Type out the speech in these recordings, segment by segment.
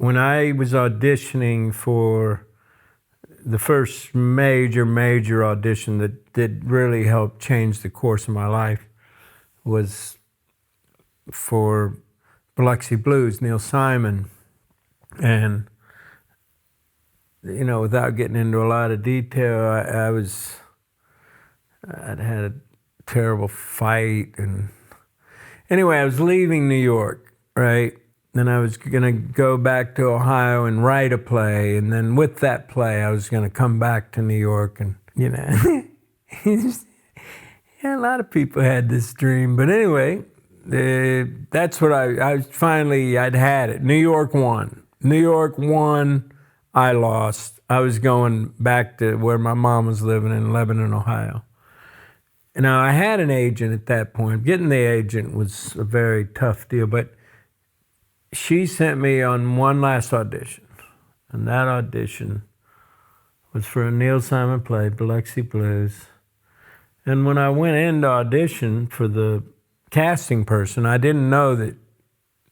when I was auditioning for the first major audition that did really help change the course of my life was for Biloxi Blues, Neil Simon. And, you know, without getting into a lot of detail, I'd had a terrible fight. And anyway, I was leaving New York, right? Then I was going to go back to Ohio and write a play. And then with that play, I was going to come back to New York. And, you know, yeah, a lot of people had this dream. But anyway, that's what I'd had it. New York won. New York won, I lost. I was going back to where my mom was living in Lebanon, Ohio. Now, I had an agent at that point. Getting the agent was a very tough deal, but she sent me on one last audition, and that audition was for a Neil Simon play, Biloxi Blues. And when I went in to audition for the casting person, I didn't know that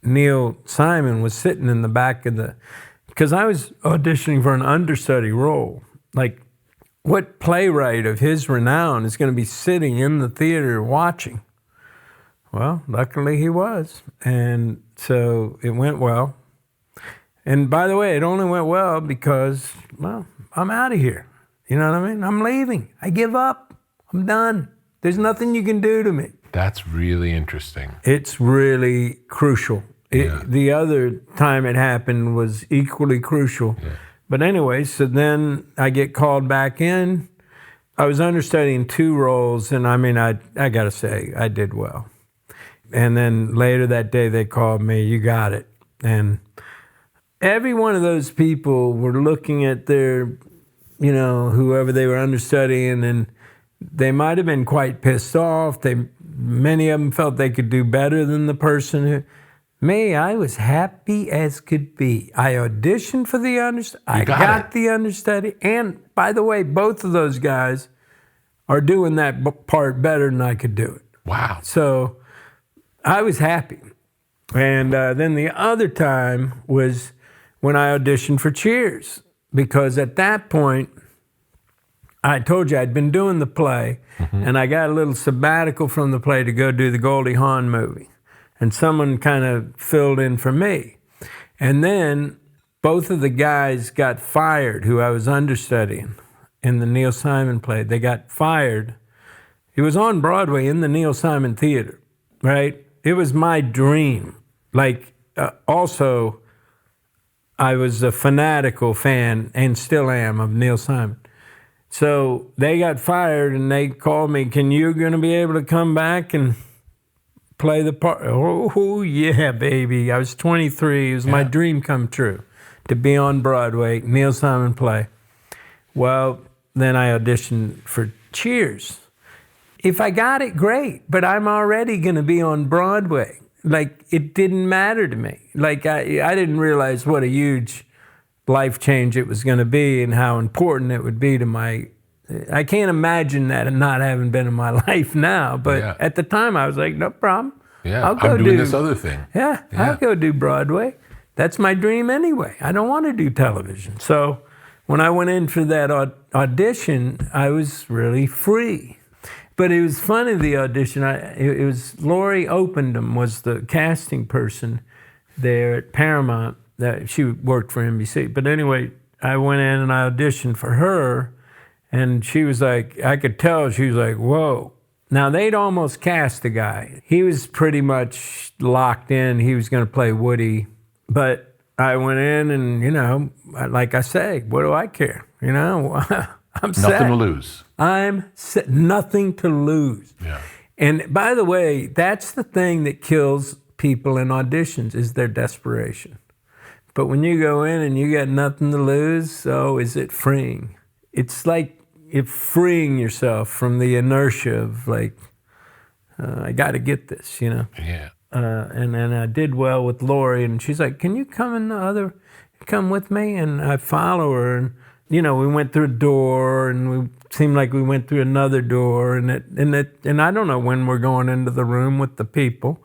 Neil Simon was sitting in the back of because I was auditioning for an understudy role. Like, what playwright of his renown is going to be sitting in the theater watching? Well, luckily he was. And so it went well. And by the way, it only went well because, well, I'm out of here. You know what I mean? I'm leaving. I give up. I'm done. There's nothing you can do to me. That's really interesting. It's really crucial. Yeah. The other time it happened was equally crucial. Yeah. But anyway, so then I get called back in. I was understudying 2 roles, and I mean, I got to say, I did well. And then later that day, they called me, you got it. And every one of those people were looking at their, you know, whoever they were understudying, and they might have been quite pissed off. Many of them felt they could do better than the person who... Me, I was happy as could be. I auditioned for the understudy. I got the understudy. And by the way, both of those guys are doing that part better than I could do it. Wow. So I was happy. And then the other time was when I auditioned for Cheers. Because at that point, I told you I'd been doing the play, and I got a little sabbatical from the play to go do the Goldie Hawn movie. And someone kind of filled in for me. And then both of the guys got fired who I was understudying in the Neil Simon play. They got fired. It was on Broadway in the Neil Simon Theater, right? It was my dream. Like, also, I was a fanatical fan, and still am, of Neil Simon. So they got fired, and they called me, can you going to be able to come back and play the part? Oh, yeah, baby. I was 23. It was my dream come true to be on Broadway, Neil Simon play. Well, then I auditioned for Cheers. If I got it, great, but I'm already going to be on Broadway. Like, it didn't matter to me. Like, I didn't realize what a huge life change it was going to be and how important it would be to my... I can't imagine that and not having been in my life now, but at the time I was like, no problem. Yeah, I'm doing this other thing. Yeah, I'll go do Broadway. That's my dream anyway. I don't want to do television. So when I went in for that audition, I was really free. But it was funny, the audition. It was Laurie Opendam was the casting person there at Paramount. She worked for NBC. But anyway, I went in and I auditioned for her. And she was like, I could tell, she was like, whoa. Now, they'd almost cast the guy. He was pretty much locked in. He was going to play Woody. But I went in and, you know, like I say, what do I care? You know, I'm set. Nothing to lose. I'm set. Nothing to lose. Yeah. And by the way, that's the thing that kills people in auditions is their desperation. But when you go in and you got nothing to lose, oh, is it freeing? It's like if freeing yourself from the inertia of like, I got to get this, you know? Yeah. And I did well with Laurie, and she's like, can you come with me? And I follow her, and, you know, we went through a door, and we seemed like we went through another door, and I don't know when we're going into the room with the people.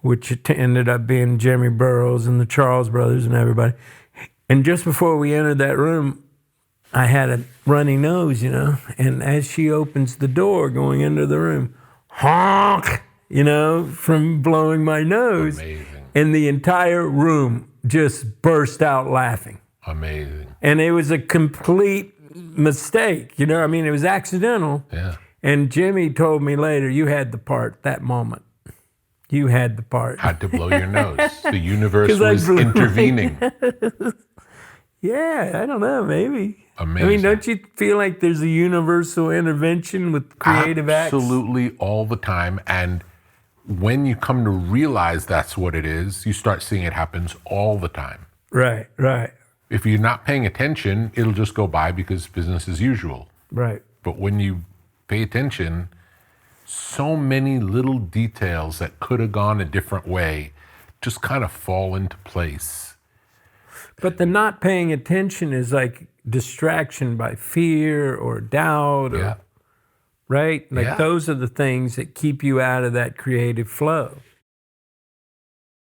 which ended up being Jimmy Burrows and the Charles brothers and everybody. And just before we entered that room, I had a runny nose, you know, and as she opens the door going into the room, honk, you know, from blowing my nose. Amazing. And the entire room just burst out laughing. Amazing. And it was a complete mistake, you know, I mean, it was accidental. Yeah. And Jimmy told me later, you had the part that moment. You had the part. Had to blow your nose. The universe was intervening. Yeah, I don't know, maybe. Amazing. I mean, don't you feel like there's a universal intervention with creative acts? Absolutely, all the time. And when you come to realize that's what it is, you start seeing it happens all the time. Right, right. If you're not paying attention, it'll just go by because business as usual. Right. But when you pay attention, so many little details that could have gone a different way just kind of fall into place. But the not paying attention is like distraction by fear or doubt, or, Yeah. right? Like Yeah. those are the things that keep you out of that creative flow.